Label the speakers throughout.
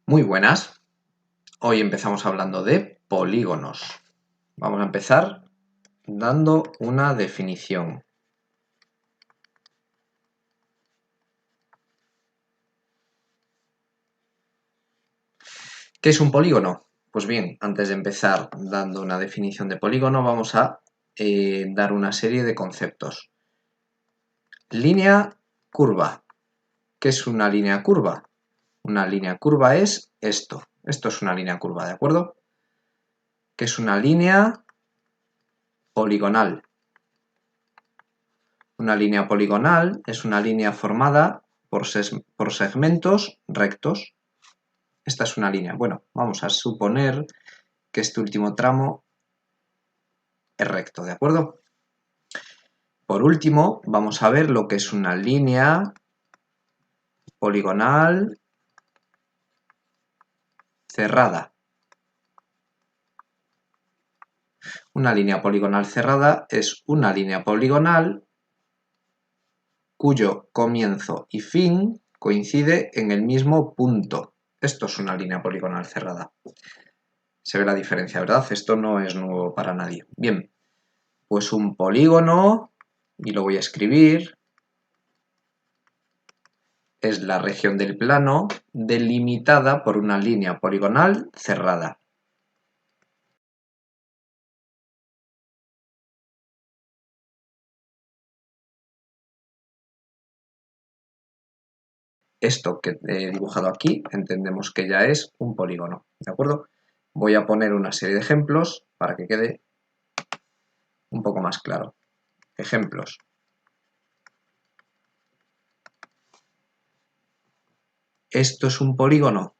Speaker 1: Muy buenas. Hoy empezamos hablando de polígonos. Vamos a empezar dando una definición. ¿Qué es un polígono? Pues bien, antes de empezar dando una definición de polígono, vamos a dar una serie de conceptos. Línea curva. ¿Qué es una línea curva? Una línea curva es esto. Esto es una línea curva, ¿de acuerdo? ¿Qué es una línea poligonal? Una línea poligonal es una línea formada por segmentos rectos. Esta es una línea. Bueno, vamos a suponer que este último tramo es recto, ¿de acuerdo? Por último, vamos a ver lo que es una línea poligonal cerrada. Una línea poligonal cerrada es una línea poligonal cuyo comienzo y fin coincide en el mismo punto. Esto es una línea poligonal cerrada. Se ve la diferencia, ¿verdad? Esto no es nuevo para nadie. Bien, pues un polígono, y lo voy a escribir, es la región del plano delimitada por una línea poligonal cerrada. Esto que he dibujado aquí entendemos que ya es un polígono, ¿de acuerdo? Voy a poner una serie de ejemplos para que quede un poco más claro. Ejemplos. ¿Esto es un polígono?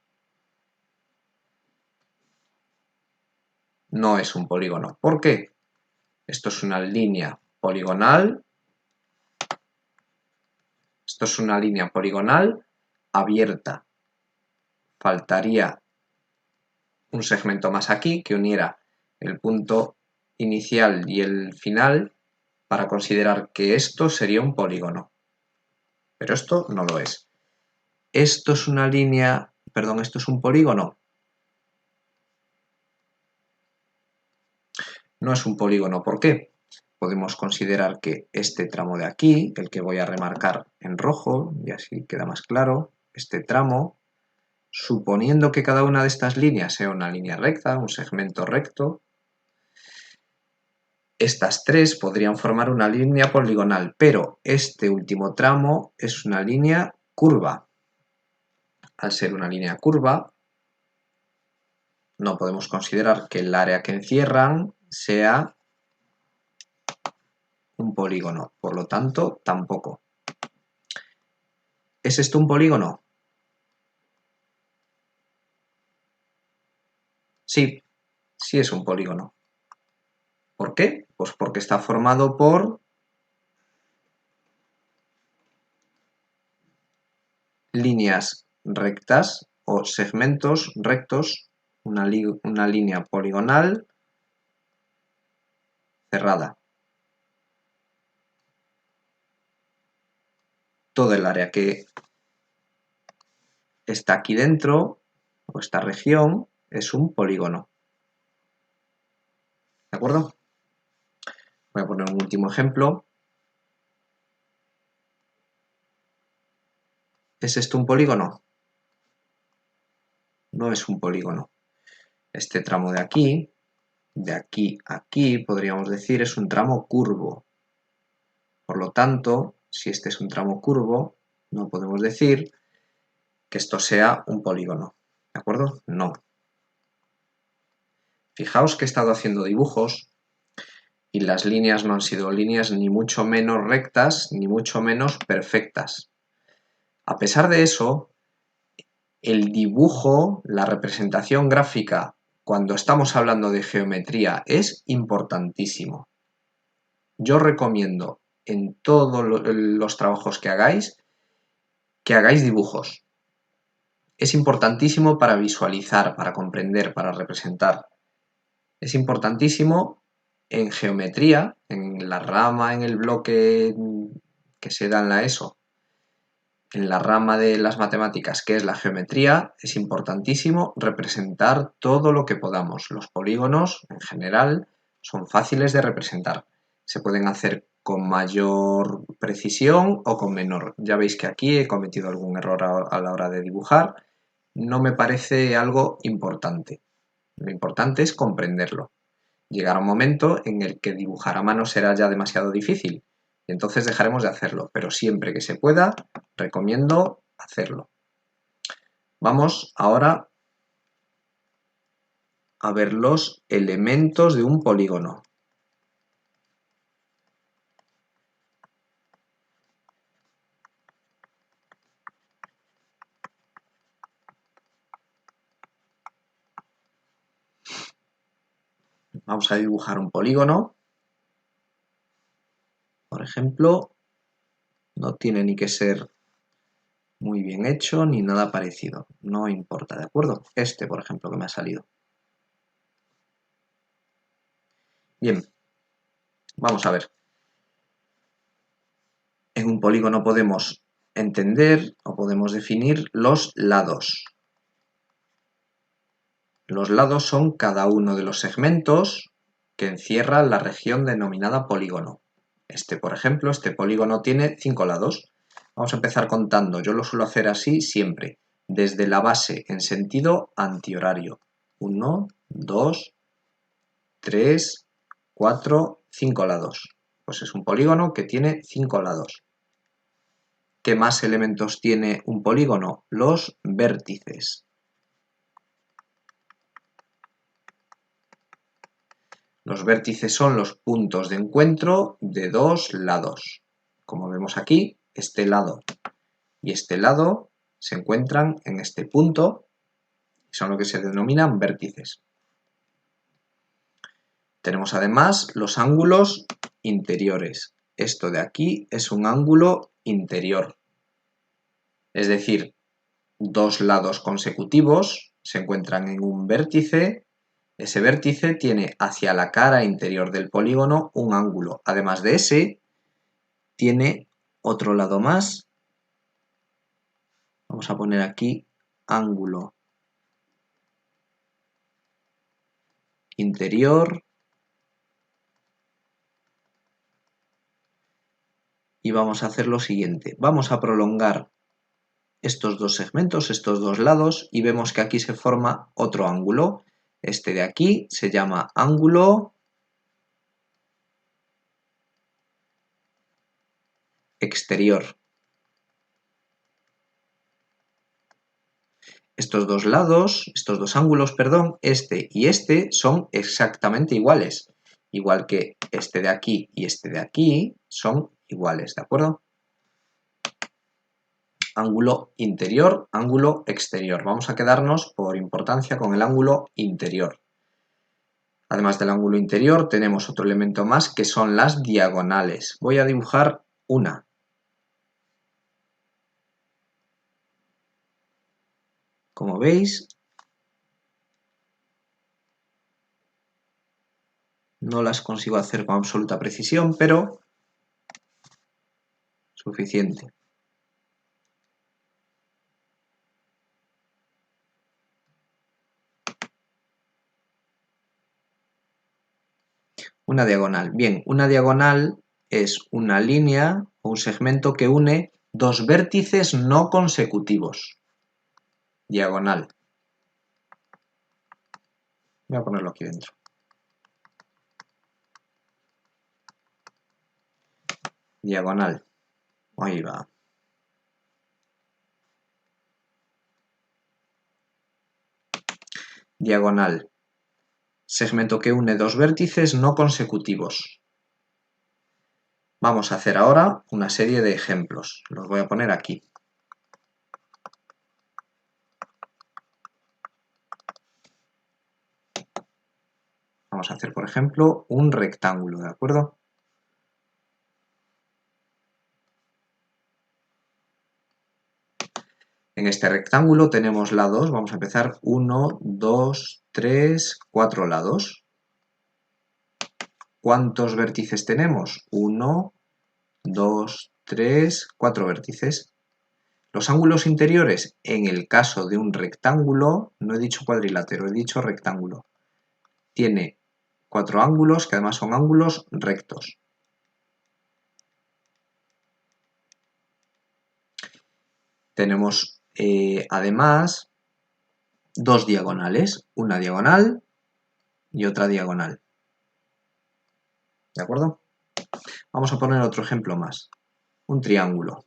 Speaker 1: No es un polígono. ¿Por qué? Esto es una línea poligonal. Esto es una línea poligonal abierta. Faltaría un segmento más aquí que uniera el punto inicial y el final para considerar que esto sería un polígono. Pero esto no lo es. ¿Esto es una línea, perdón, esto es un polígono? No es un polígono. ¿Por qué? Podemos considerar que este tramo de aquí, el que voy a remarcar en rojo, y así queda más claro, este tramo, suponiendo que cada una de estas líneas sea una línea recta, un segmento recto, estas tres podrían formar una línea poligonal, pero este último tramo es una línea curva. Al ser una línea curva, no podemos considerar que el área que encierran sea un polígono, por lo tanto, tampoco. ¿Es esto un polígono? Sí, sí es un polígono. ¿Por qué? Pues porque está formado por líneas rectas o segmentos rectos, una línea poligonal cerrada. Todo el área que está aquí dentro, o esta región, es un polígono. ¿De acuerdo? Voy a poner un último ejemplo. ¿Es esto un polígono? No es un polígono. Este tramo de aquí a aquí, podríamos decir, es un tramo curvo. Por lo tanto, si este es un tramo curvo, no podemos decir que esto sea un polígono. ¿De acuerdo? No. Fijaos que he estado haciendo dibujos y las líneas no han sido líneas ni mucho menos rectas ni mucho menos perfectas. A pesar de eso, el dibujo, la representación gráfica, cuando estamos hablando de geometría, es importantísimo. Yo recomiendo en todos los trabajos que hagáis dibujos. Es importantísimo para visualizar, para comprender, para representar. Es importantísimo en geometría, en la rama, en el bloque que se da en la ESO. en la rama de las matemáticas, que es la geometría, es importantísimo representar todo lo que podamos. Los polígonos, en general, son fáciles de representar. Se pueden hacer con mayor precisión o con menor. Ya veis que aquí he cometido algún error a la hora de dibujar. No me parece algo importante. Lo importante es comprenderlo. Llegará un momento en el que dibujar a mano será ya demasiado difícil y entonces dejaremos de hacerlo, pero siempre que se pueda, recomiendo hacerlo. Vamos ahora a ver los elementos de un polígono. Vamos a dibujar un polígono. Por ejemplo, no tiene ni que ser muy bien hecho ni nada parecido. No importa, ¿de acuerdo? Este, por ejemplo, que me ha salido. Bien, vamos a ver. En un polígono podemos entender o podemos definir los lados. Los lados son cada uno de los segmentos que encierra la región denominada polígono. Este, por ejemplo, este polígono tiene 5 lados. Vamos a empezar contando. Yo lo suelo hacer así siempre, desde la base en sentido antihorario. 1, 2, 3, 4, 5 lados. Pues es un polígono que tiene 5 lados. ¿Qué más elementos tiene un polígono? Los vértices. Los vértices son los puntos de encuentro de dos lados. Como vemos aquí, este lado y este lado se encuentran en este punto y son lo que se denominan vértices. Tenemos además los ángulos interiores. Esto de aquí es un ángulo interior. Es decir, dos lados consecutivos se encuentran en un vértice. Ese vértice tiene hacia la cara interior del polígono un ángulo. Además de ese, tiene otro lado más. Vamos a poner aquí ángulo interior. Y vamos a hacer lo siguiente. Vamos a prolongar estos dos segmentos, estos dos lados, y vemos que aquí se forma otro ángulo. Este de aquí se llama ángulo exterior. Estos dos lados, estos dos ángulos, perdón, este y este son exactamente iguales. Igual que este de aquí y este de aquí son iguales, ¿de acuerdo? Ángulo interior, ángulo exterior. Vamos a quedarnos por importancia con el ángulo interior. Además del ángulo interior tenemos otro elemento más que son las diagonales. Voy a dibujar una. Como veis, no las consigo hacer con absoluta precisión, pero suficiente. Una diagonal. Bien, una diagonal es una línea o un segmento que une dos vértices no consecutivos. Diagonal. Voy a ponerlo aquí dentro. Diagonal. Ahí va. Diagonal. Segmento que une dos vértices no consecutivos. Vamos a hacer ahora una serie de ejemplos. Los voy a poner aquí. Vamos a hacer, por ejemplo, un rectángulo, ¿de acuerdo? En este rectángulo tenemos lados, vamos a empezar 1, 2, 3, 4 lados. ¿Cuántos vértices tenemos? 1, 2, 3, 4 vértices. Los ángulos interiores, en el caso de un rectángulo, no he dicho cuadrilátero, he dicho rectángulo, tiene 4 ángulos que además son ángulos rectos. Tenemos además 2 diagonales, una diagonal y otra diagonal. ¿De acuerdo? Vamos a poner otro ejemplo más. Un triángulo.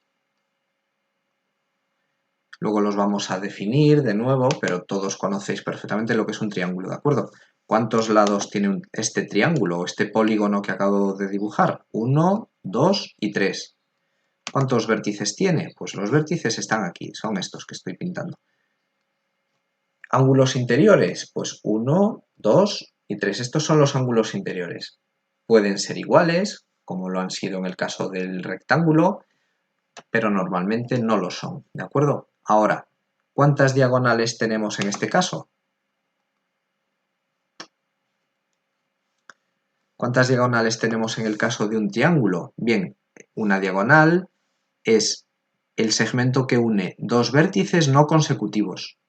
Speaker 1: Luego los vamos a definir de nuevo, pero todos conocéis perfectamente lo que es un triángulo, ¿de acuerdo? ¿Cuántos lados tiene este triángulo o este polígono que acabo de dibujar? 1, 2 y 3. ¿Cuántos vértices tiene? Pues los vértices están aquí, son estos que estoy pintando. ¿Ángulos interiores? Pues 1, 2 y 3. Estos son los ángulos interiores. Pueden ser iguales, como lo han sido en el caso del rectángulo, pero normalmente no lo son, ¿de acuerdo? Ahora, ¿cuántas diagonales tenemos en este caso? ¿Cuántas diagonales tenemos en el caso de un triángulo? Bien, una diagonal es el segmento que une dos vértices no consecutivos.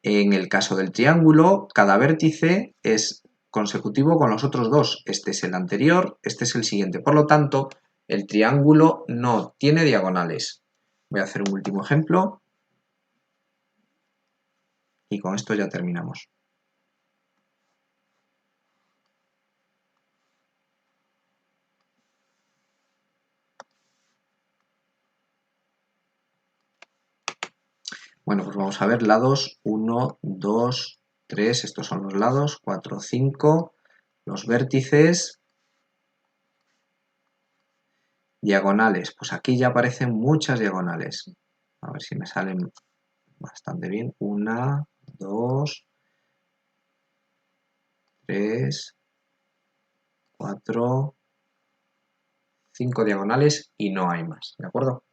Speaker 1: En el caso del triángulo, cada vértice es consecutivo con los otros dos. Este es el anterior, este es el siguiente. Por lo tanto, el triángulo no tiene diagonales. Voy a hacer un último ejemplo y con esto ya terminamos. Bueno, pues vamos a ver lados 1, 2, 3, estos son los lados, 4, 5, los vértices, diagonales, pues aquí ya aparecen muchas diagonales. A ver si me salen bastante bien. 1, 2, 3, 4, 5 diagonales y no hay más, ¿de acuerdo?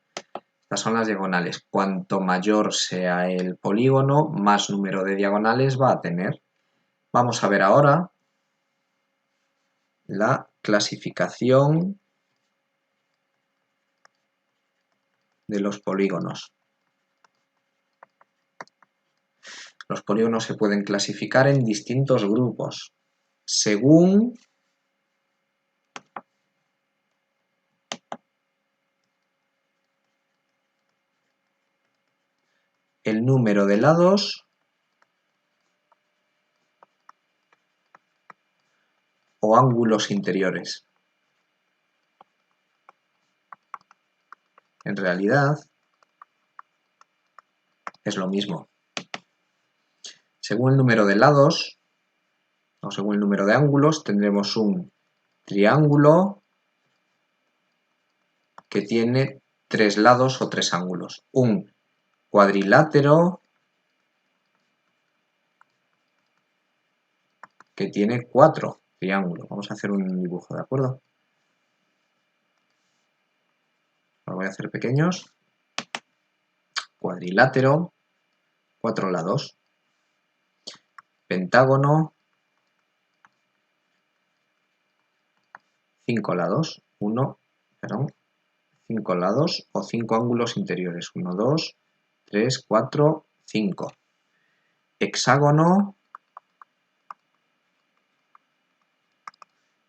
Speaker 1: Estas son las diagonales. Cuanto mayor sea el polígono, más número de diagonales va a tener. Vamos a ver ahora la clasificación de los polígonos. Los polígonos se pueden clasificar en distintos grupos según el número de lados o ángulos interiores. En realidad es lo mismo. Según el número de lados o según el número de ángulos tendremos un triángulo que tiene 3 lados o 3 ángulos. Un cuadrilátero que tiene 4 triángulos. Vamos a hacer un dibujo, ¿de acuerdo? Lo voy a hacer pequeños. Cuadrilátero, 4 lados. Pentágono, 5 lados. 5 lados o 5 ángulos interiores. 1, 2, 3, 4, 5. Hexágono,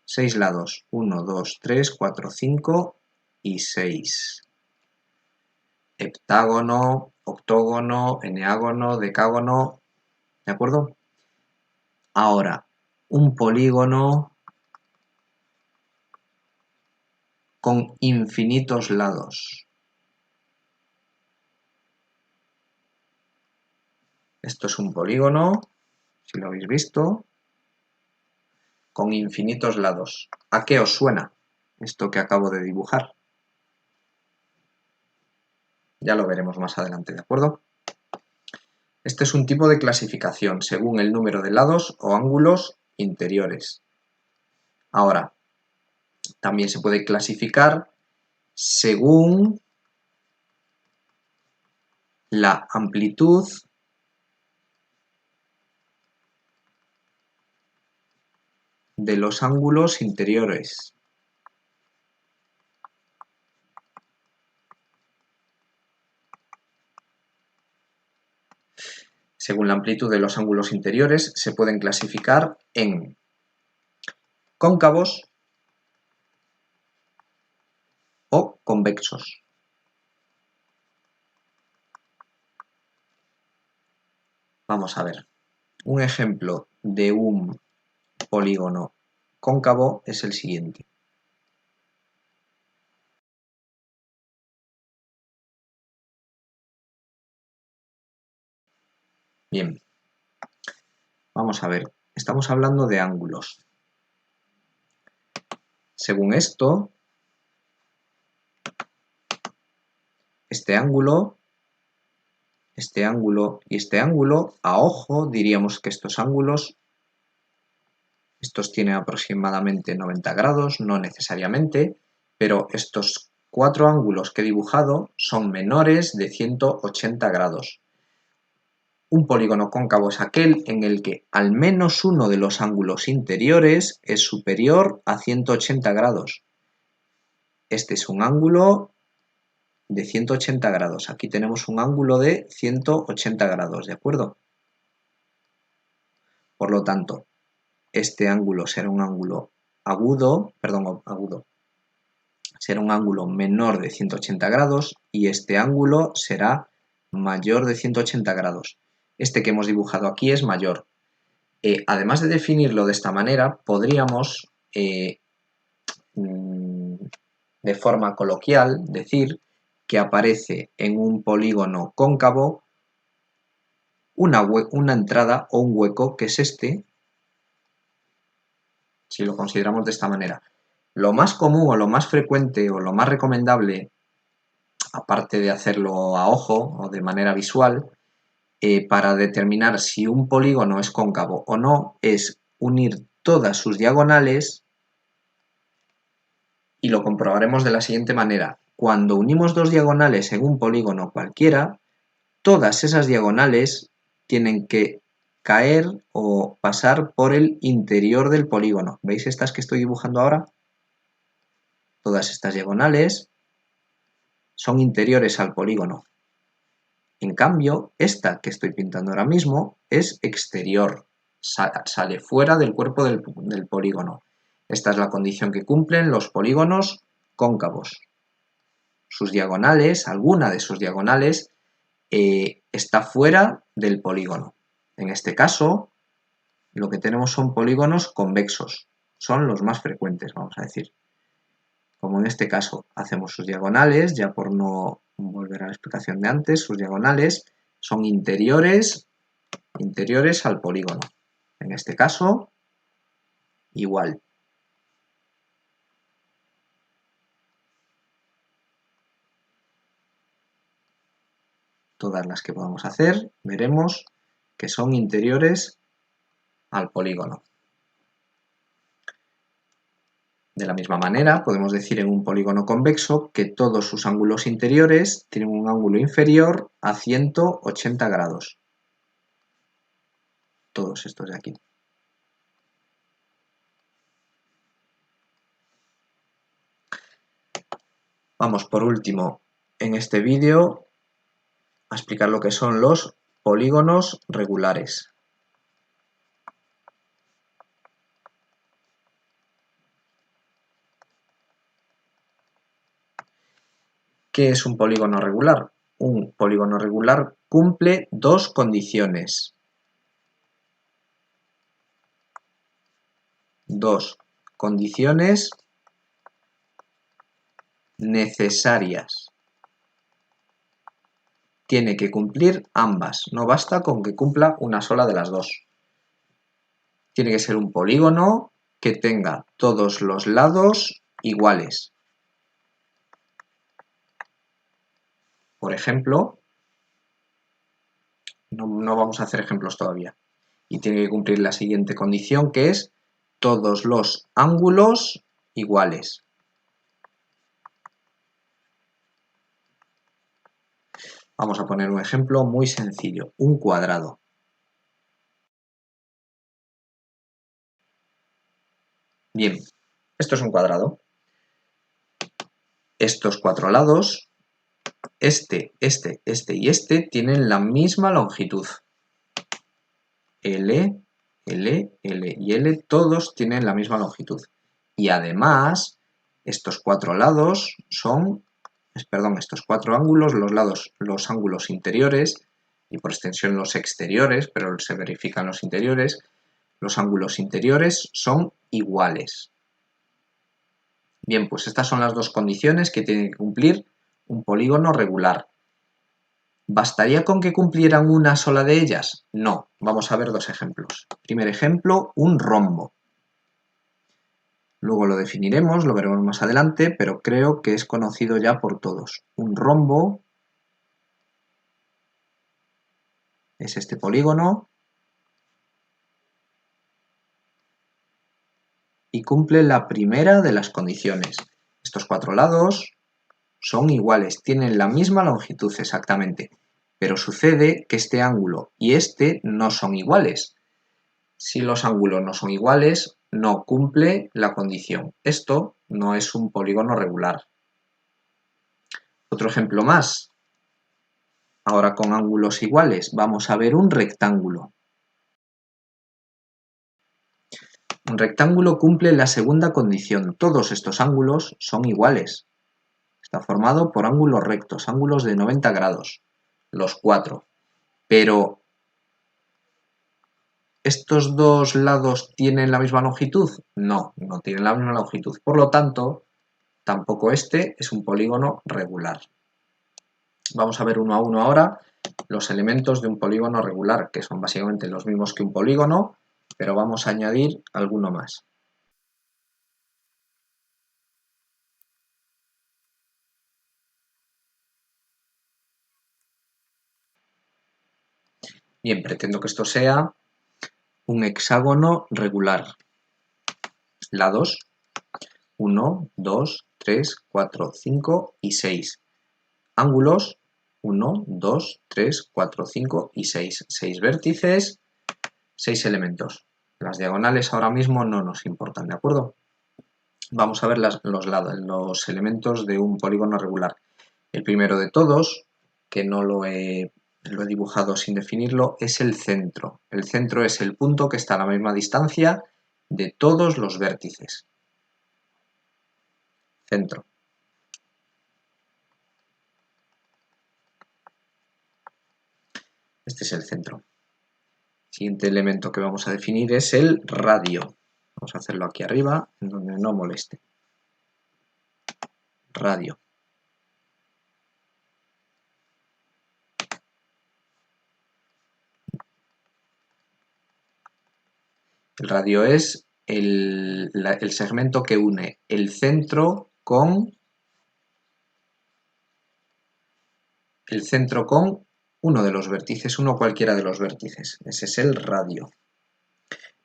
Speaker 1: 6 lados. 1, 2, 3, 4, 5 y 6. Heptágono, octógono, eneágono, decágono. ¿De acuerdo? Ahora, un polígono con infinitos lados. Esto es un polígono, si lo habéis visto, con infinitos lados. ¿A qué os suena esto que acabo de dibujar? Ya lo veremos más adelante, ¿de acuerdo? Este es un tipo de clasificación según el número de lados o ángulos interiores. Ahora, también se puede clasificar según la amplitud de los ángulos interiores. según la amplitud de los ángulos interiores, se pueden clasificar en cóncavos o convexos. Vamos a ver. Un ejemplo de un polígono cóncavo es el siguiente. Bien, vamos a ver. Estamos hablando de ángulos. Según esto, este ángulo y este ángulo, a ojo diríamos que estos ángulos, estos tienen aproximadamente 90 grados, no necesariamente, pero estos cuatro ángulos que he dibujado son menores de 180 grados. Un polígono cóncavo es aquel en el que al menos uno de los ángulos interiores es superior a 180 grados. Este es un ángulo de 180 grados. Aquí tenemos un ángulo de 180 grados, ¿de acuerdo? Por lo tanto, este ángulo será un ángulo agudo, será un ángulo menor de 180 grados y este ángulo será mayor de 180 grados. Este que hemos dibujado aquí es mayor. Además de definirlo de esta manera, podríamos, de forma coloquial, decir que aparece en un polígono cóncavo una entrada o un hueco que es este, si lo consideramos de esta manera. Lo más común o lo más frecuente o lo más recomendable, aparte de hacerlo a ojo o de manera visual, para determinar si un polígono es cóncavo o no, es unir todas sus diagonales y lo comprobaremos de la siguiente manera. Cuando unimos dos diagonales en un polígono cualquiera, todas esas diagonales tienen que caer o pasar por el interior del polígono. ¿Veis estas que estoy dibujando ahora? Todas estas diagonales son interiores al polígono. En cambio, esta que estoy pintando ahora mismo es exterior, sale fuera del cuerpo del polígono. Esta es la condición que cumplen los polígonos cóncavos. Sus diagonales, alguna de sus diagonales, está fuera del polígono. En este caso, lo que tenemos son polígonos convexos. Son los más frecuentes, vamos a decir. Como en este caso hacemos sus diagonales, ya por no volver a la explicación de antes, sus diagonales son interiores al polígono. En este caso, igual. Todas las que podamos hacer, veremos que son interiores al polígono. De la misma manera, podemos decir en un polígono convexo que todos sus ángulos interiores tienen un ángulo inferior a 180 grados. Todos estos de aquí. Vamos por último en este vídeo a explicar lo que son los polígonos regulares. ¿Qué es un polígono regular? Un polígono regular cumple dos condiciones. Dos condiciones necesarias. Tiene que cumplir ambas, no basta con que cumpla una sola de las dos. Tiene que ser un polígono que tenga todos los lados iguales. Por ejemplo, no vamos a hacer ejemplos todavía. Y tiene que cumplir la siguiente condición, que es todos los ángulos iguales. Vamos a poner un ejemplo muy sencillo, un cuadrado. Bien, esto es un cuadrado. Estos cuatro lados, este y este, tienen la misma longitud. L, L, L y L, todos tienen la misma longitud. Y además, estos cuatro lados son, estos cuatro ángulos, los ángulos interiores, y por extensión los exteriores, pero se verifican los interiores, los ángulos interiores son iguales. Bien, pues estas son las dos condiciones que tiene que cumplir un polígono regular. ¿Bastaría con que cumplieran una sola de ellas? No, vamos a ver dos ejemplos. Primer ejemplo, un rombo. Luego lo definiremos, lo veremos más adelante, pero creo que es conocido ya por todos. Un rombo es este polígono y cumple la primera de las condiciones. Estos cuatro lados son iguales, tienen la misma longitud exactamente, pero sucede que este ángulo y este no son iguales. Si los ángulos no son iguales, no cumple la condición. Esto no es un polígono regular. Otro ejemplo más. Ahora con ángulos iguales vamos a ver un rectángulo. Un rectángulo cumple la segunda condición. Todos estos ángulos son iguales. Está formado por ángulos rectos, ángulos de 90 grados, los cuatro. Pero ¿estos dos lados tienen la misma longitud? No, no tienen la misma longitud. Por lo tanto, tampoco este es un polígono regular. Vamos a ver uno a uno ahora los elementos de un polígono regular, que son básicamente los mismos que un polígono, pero vamos a añadir alguno más. Bien, pretendo que esto sea un hexágono regular. Lados 1, 2, 3, 4, 5 y 6. Ángulos 1, 2, 3, 4, 5 y 6. 6 vértices, 6 elementos. Las diagonales ahora mismo no nos importan, ¿de acuerdo? Vamos a ver los elementos de un polígono regular. El primero de todos, que no lo he dibujado sin definirlo, es el centro. El centro es el punto que está a la misma distancia de todos los vértices. Centro. Este es el centro. Siguiente elemento que vamos a definir es el radio. Vamos a hacerlo aquí arriba, en donde no moleste. Radio. El radio es el segmento que une el centro con uno de los vértices, uno cualquiera de los vértices. Ese es el radio.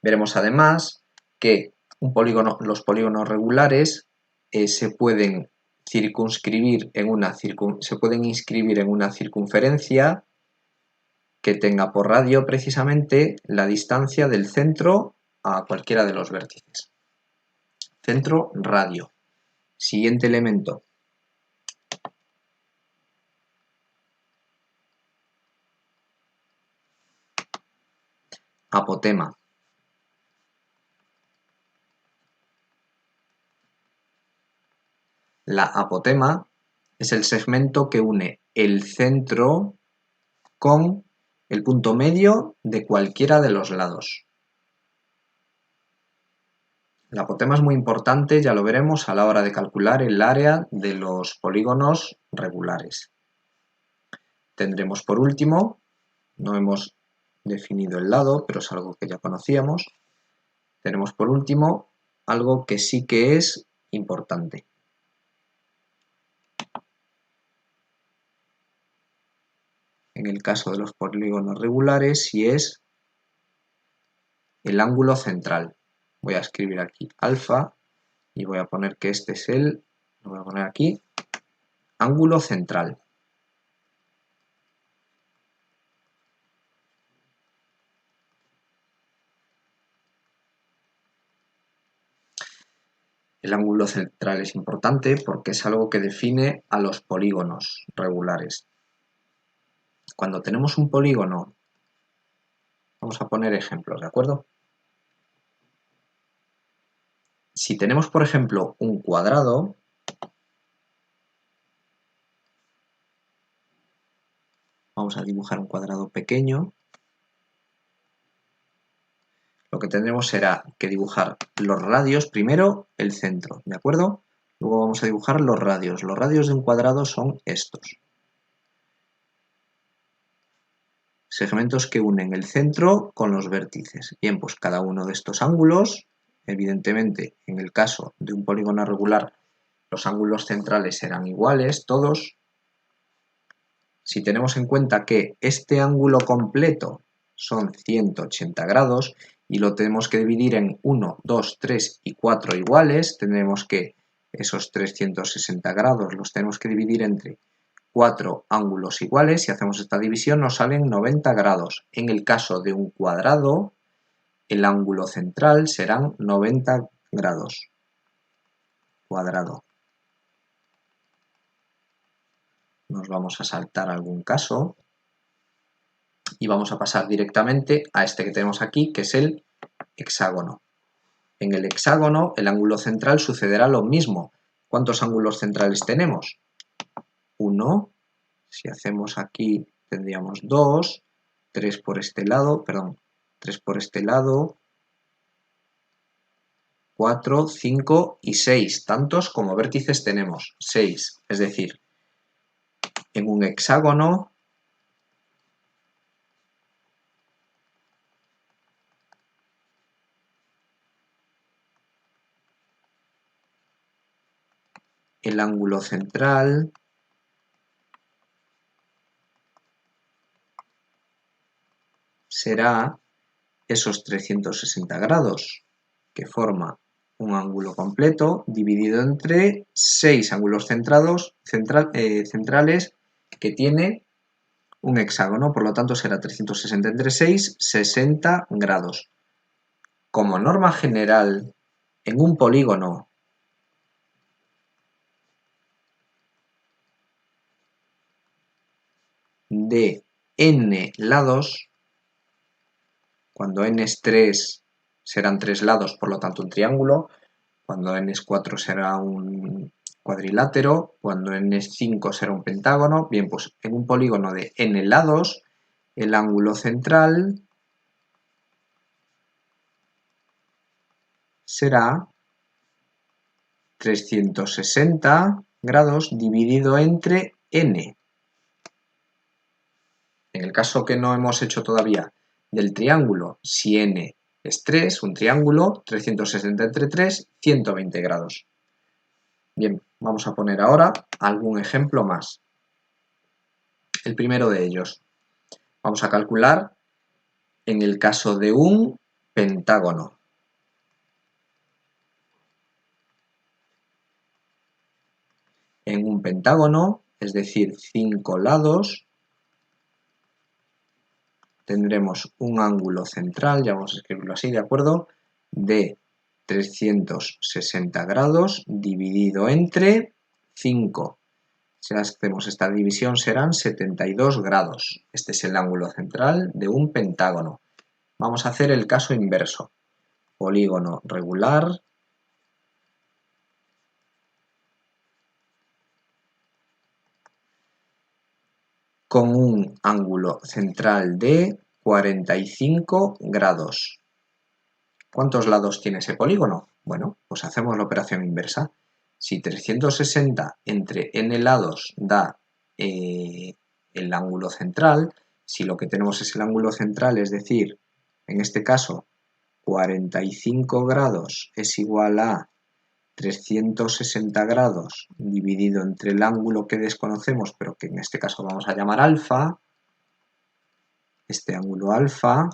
Speaker 1: Veremos además que los polígonos regulares se pueden inscribir en una circunferencia que tenga por radio precisamente la distancia del centro a cualquiera de los vértices. Centro, radio. Siguiente elemento. Apotema. La apotema es el segmento que une el centro con el punto medio de cualquiera de los lados. La apotema es muy importante, ya lo veremos, a la hora de calcular el área de los polígonos regulares. Tendremos por último, no hemos definido el lado, pero es algo que ya conocíamos. Tenemos por último algo que sí que es importante. En el caso de los polígonos regulares, y es el ángulo central. Voy a escribir aquí alfa y voy a poner que este es lo voy a poner aquí, ángulo central. El ángulo central es importante porque es algo que define a los polígonos regulares. Cuando tenemos un polígono Vamos a poner ejemplos, ¿de acuerdo? Si tenemos, por ejemplo, un cuadrado, vamos a dibujar un cuadrado pequeño, lo que tendremos será que dibujar los radios, primero el centro, ¿de acuerdo? Luego vamos a dibujar los radios. Los radios de un cuadrado son estos. Segmentos que unen el centro con los vértices. Bien, pues cada uno de estos ángulos, evidentemente, en el caso de un polígono regular, los ángulos centrales serán iguales, todos. Si tenemos en cuenta que este ángulo completo son 180 grados y lo tenemos que dividir en 1, 2, 3 y 4 iguales, tendremos que esos 360 grados los tenemos que dividir entre 4 ángulos iguales. Si hacemos esta división nos salen 90 grados. En el caso de un cuadrado, el ángulo central serán 90 grados. Cuadrado. Nos vamos a saltar algún caso y vamos a pasar directamente a este que tenemos aquí, que es el hexágono. En el hexágono, el ángulo central sucederá lo mismo. ¿Cuántos ángulos centrales tenemos? 1. Si hacemos aquí, tendríamos 2, 3 por este lado, 3 por este lado, 4, 5 y 6. Tantos como vértices tenemos, 6. Es decir, en un hexágono el ángulo central será esos 360 grados, que forma un ángulo completo dividido entre 6 ángulos centrales que tiene un hexágono, por lo tanto será 360 entre 6, 60 grados. Como norma general, en un polígono de n lados, cuando n es 3 serán 3 lados, por lo tanto un triángulo, cuando n es 4 será un cuadrilátero, cuando n es 5 será un pentágono. Bien, pues en un polígono de n lados, el ángulo central será 360 grados dividido entre n. En el caso que no hemos hecho todavía del triángulo, si n es 3, un triángulo, 360 entre 3, 120 grados. Bien, vamos a poner ahora algún ejemplo más. El primero de ellos. Vamos a calcular en el caso de un pentágono. En un pentágono, es decir, 5 lados, tendremos un ángulo central, ya vamos a escribirlo así, ¿de acuerdo?, de 360 grados dividido entre 5. Si hacemos esta división serán 72 grados. Este es el ángulo central de un pentágono. Vamos a hacer el caso inverso. Polígono regular con un ángulo central de 45 grados. ¿Cuántos lados tiene ese polígono? Bueno, pues hacemos la operación inversa. Si 360 entre n lados da el ángulo central, si lo que tenemos es el ángulo central, es decir, en este caso 45 grados es igual a 360 grados dividido entre el ángulo que desconocemos, pero que en este caso vamos a llamar alfa, este ángulo alfa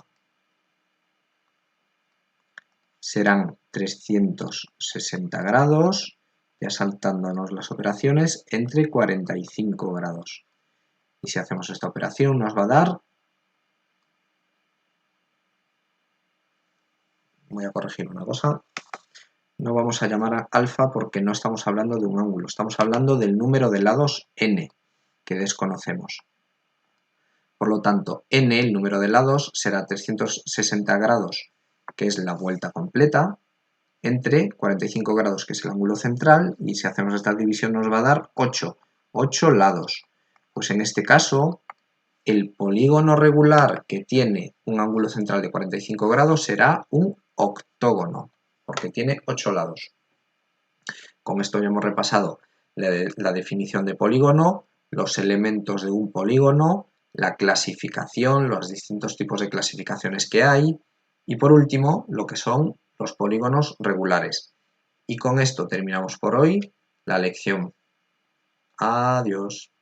Speaker 1: serán 360 grados, ya saltándonos las operaciones, entre 45 grados. Y si hacemos esta operación nos va a dar, voy a corregir una cosa, no vamos a llamar a alfa porque no estamos hablando de un ángulo, estamos hablando del número de lados n que desconocemos. Por lo tanto, n, el número de lados, será 360 grados, que es la vuelta completa, entre 45 grados, que es el ángulo central, y si hacemos esta división nos va a dar 8 lados. Pues en este caso, el polígono regular que tiene un ángulo central de 45 grados será un octógono, porque tiene 8 lados. Con esto ya hemos repasado la definición de polígono, los elementos de un polígono, la clasificación, los distintos tipos de clasificaciones que hay, y por último, lo que son los polígonos regulares. Y con esto terminamos por hoy la lección. Adiós.